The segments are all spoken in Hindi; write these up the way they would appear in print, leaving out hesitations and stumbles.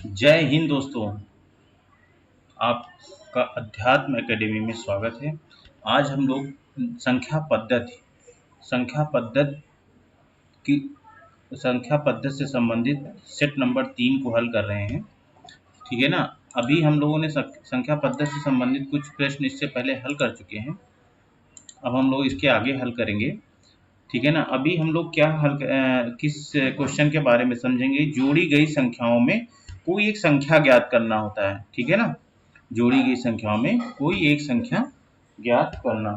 जय हिंद दोस्तों। आपका अध्यात्म एकेडमी में स्वागत है। आज हम लोग संख्या पद्धति की संख्या पद्धति से संबंधित सेट नंबर 3 को हल कर रहे हैं। ठीक है ना। अभी हम लोगों ने संख्या पद्धति से संबंधित कुछ प्रश्न इससे पहले हल कर चुके हैं। अब हम लोग इसके आगे हल करेंगे। ठीक है ना। अभी हम लोग किस क्वेश्चन के बारे में समझेंगे। जोड़ी गई संख्याओं में कोई एक संख्या ज्ञात करना होता है। ठीक है ना। जोड़ी गई संख्याओं में कोई एक संख्या ज्ञात करना।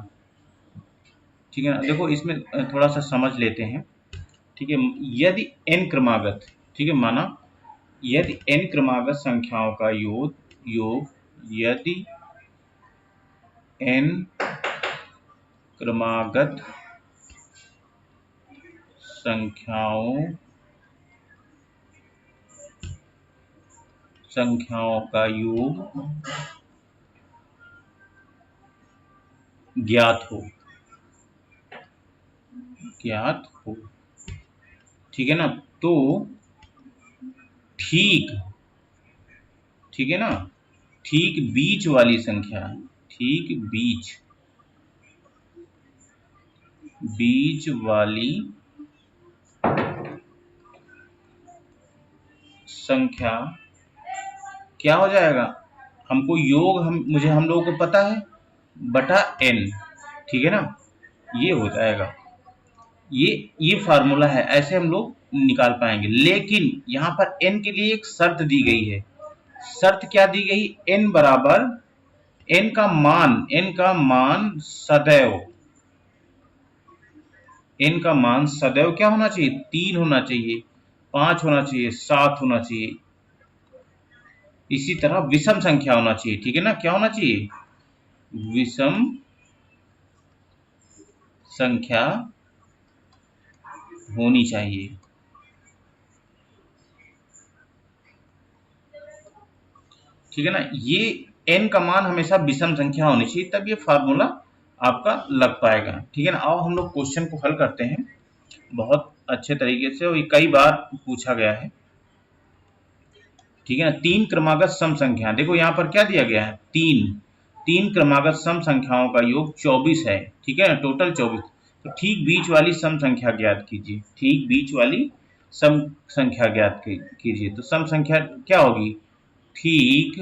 ठीक है ना। देखो इसमें थोड़ा सा समझ लेते हैं। ठीक है। यदि n क्रमागत, ठीक है, माना यदि n क्रमागत संख्याओं का योग यदि n क्रमागत संख्याओं का योग ज्ञात हो। ठीक है ना। तो ठीक है ना, ठीक बीच वाली संख्या, ठीक बीच वाली संख्या क्या हो जाएगा। हमको योग हम लोगों को पता है बटा n। ठीक है ना। ये हो जाएगा। ये फार्मूला है, ऐसे हम लोग निकाल पाएंगे। लेकिन यहाँ पर n के लिए एक शर्त दी गई है। शर्त क्या दी गई। n बराबर n का मान सदैव क्या होना चाहिए। 3 होना चाहिए, 5 होना चाहिए, 7 होना चाहिए। इसी तरह विषम संख्या होना चाहिए। ठीक है ना। क्या होना चाहिए। विषम संख्या होनी चाहिए। ठीक है ना। ये n का मान हमेशा विषम संख्या होनी चाहिए, तब ये फार्मूला आपका लग पाएगा। ठीक है ना। आओ हम लोग क्वेश्चन को हल करते हैं बहुत अच्छे तरीके से, और ये कई बार पूछा गया है। ठीक है ना। 3 क्रमागत सम संख्या, देखो यहाँ पर क्या दिया गया है। 3 क्रमागत सम संख्याओं का योग 24 है। ठीक है ना। टोटल 24। तो ठीक बीच वाली सम संख्या ज्ञात कीजिए। ठीक बीच वाली सम संख्या ज्ञात कीजिए। तो सम संख्या क्या होगी। ठीक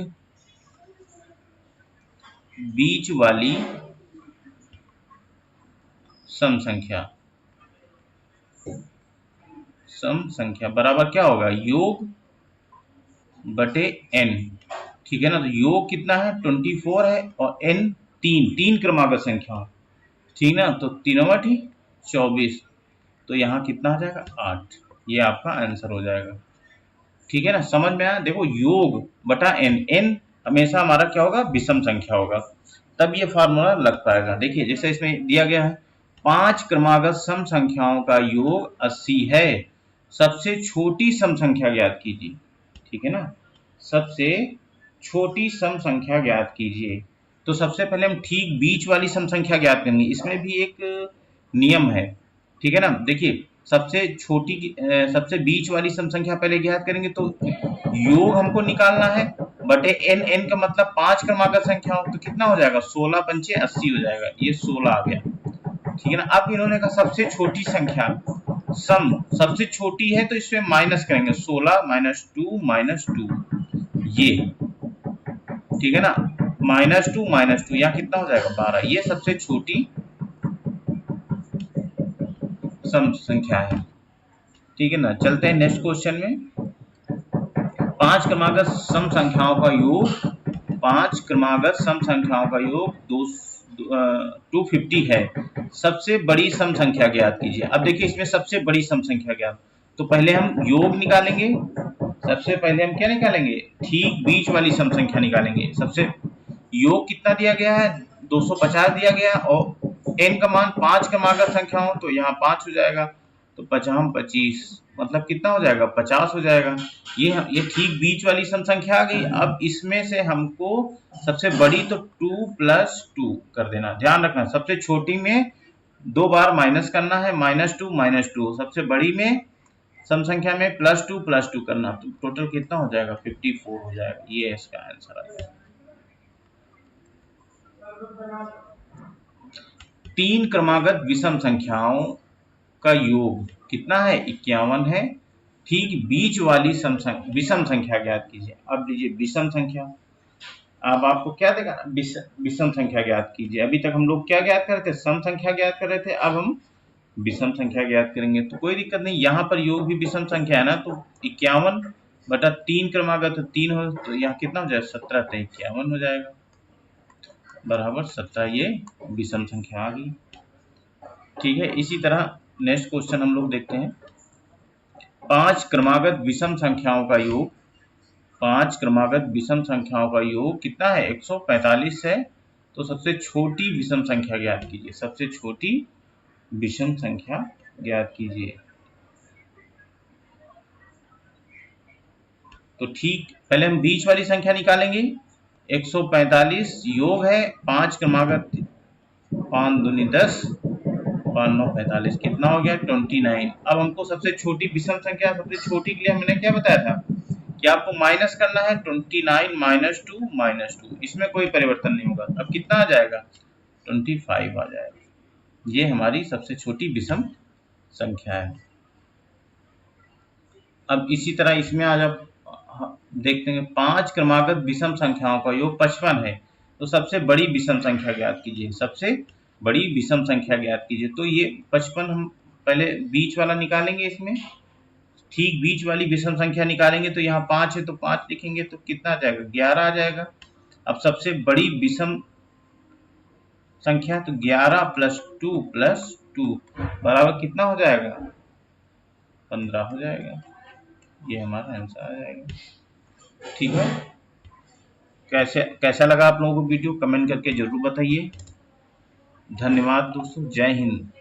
बीच वाली सम संख्या बराबर क्या होगा। योग बटे n। ठीक है ना। तो योग कितना है 24 है, और n 3 क्रमागत संख्या। ठीक ना। तो तीनों ठीक 24। तो यहाँ कितना आ जाएगा 8। ये आपका आंसर हो जाएगा। ठीक है ना। समझ में आया। देखो योग बटा n हमेशा हमारा क्या होगा, विषम संख्या होगा, तब ये फार्मूला लग पाएगा। देखिए जैसे इसमें दिया गया है 5 क्रमागत सम संख्याओं का योग 80 है। सबसे छोटी सम संख्या ज्ञात कीजिए। ठीक है ना। सबसे छोटी सम संख्या ज्ञात कीजिए। तो सबसे पहले हम ठीक बीच वाली सम संख्या ज्ञात करेंगे। इसमें भी एक नियम है। ठीक है ना। देखिए सबसे बीच वाली सम संख्या पहले ज्ञात करेंगे, तो योग हमको निकालना है बटे n का मतलब 5 क्रमागत संख्या हो, तो कितना हो जाएगा 16 पंचे 80 हो जाएगा। ये 16 आ गया। ठीक है ना। अब इन्होंने कहा सबसे छोटी संख्या सबसे छोटी है, तो इसमें माइनस करेंगे 16 -2 ये। ठीक है ना। -2 यहाँ कितना हो जाएगा 12। ये सबसे छोटी सम संख्या है। ठीक है ना। चलते हैं नेक्स्ट क्वेश्चन में। 5 क्रमागत सम संख्याओं का योग 250 है। सबसे बड़ी सम संख्या ज्ञात कीजिए। अब देखिए इसमें सबसे बड़ी सम संख्या ज्ञात, तो पहले हम योग निकालेंगे। सबसे पहले हम क्या निकालेंगे, ठीक बीच वाली सम संख्या निकालेंगे। सबसे योग कितना दिया गया है 250 दिया गया, और n का मान 5 क्रमागत संख्या हो, तो यहाँ 5 हो जाएगा। तो 5 25 मतलब कितना हो जाएगा 50 हो जाएगा। ये ठीक बीच वाली सम संख्या आ गई। अब इसमें से हमको सबसे बड़ी तो 2 + 2 कर देना। ध्यान रखना सबसे छोटी में 2 बार माइनस करना है, -2 -2। सबसे बड़ी में सम संख्या में +2 करना, तो टोटल कितना हो जाएगा 54 हो जाएगा। ये इसका आंसर आ जाएगा। 3 क्रमागत विषम संख्याओं का योग कितना है 51 है। ठीक बीच वाली विषम संख्या ज्ञात कीजिए। अब लीजिए विषम संख्या, अब आपको क्या देगा, विषम संख्या ज्ञात कीजिए। अभी तक हम लोग क्या ज्ञात कर रहे थे, सम संख्या ज्ञात कर रहे थे, अब हम विषम संख्या ज्ञात करेंगे। तो कोई दिक्कत नहीं, यहाँ पर योग भी विषम संख्या है ना, तो 51/3 क्रमागत 3 हो, तो यहाँ कितना हो जाएगा 17 तो 51 हो जाएगा बराबर 17। ये विषम संख्या आ गई। ठीक है, इसी तरह नेक्स्ट क्वेश्चन हम लोग देखते हैं। 5 क्रमागत विषम संख्याओं का योग, 5 क्रमागत विषम संख्याओं का योग कितना है 145 है। तो सबसे छोटी विषम संख्या ज्ञात कीजिए। सबसे छोटी विषम संख्या ज्ञात कीजिए। तो ठीक पहले हम बीच वाली संख्या निकालेंगे। 145 योग है 5 क्रमागत, 5 दूनी 10, 5 9 45, कितना हो गया 29। अब हमको सबसे छोटी विषम संख्या, सबसे छोटी के लिए हमने क्या बताया था कि आपको माइनस करना है 29 - 2 - 2, इसमें कोई परिवर्तन नहीं होगा। अब कितना आ जाएगा 25 आ जाएगा। ये हमारी सबसे छोटी विषम संख्या है। अब इसी तरह इसमें आज आप देखते हैं 5 क्रमागत विषम संख्याओं का योग 55 है। तो सबसे बड़ी विषम संख्या ज्ञात कीजिए। सबसे बड़ी विषम संख्या ज्ञात कीजिए। तो ये 55 हम पहले बीच वाला निकालेंगे। इसमें ठीक बीच वाली विषम संख्या निकालेंगे तो यहाँ 5 है तो 5 लिखेंगे, तो कितना आ जाएगा 11 आ जाएगा। अब सबसे बड़ी विषम संख्या, तो 11 + 2 + 2 बराबर कितना हो जाएगा 15 हो जाएगा। ये हमारा आंसर आ जाएगा। ठीक है, कैसा लगा आप लोगों को वीडियो, कमेंट करके जरूर बताइए। धन्यवाद दोस्तों, जय हिंद।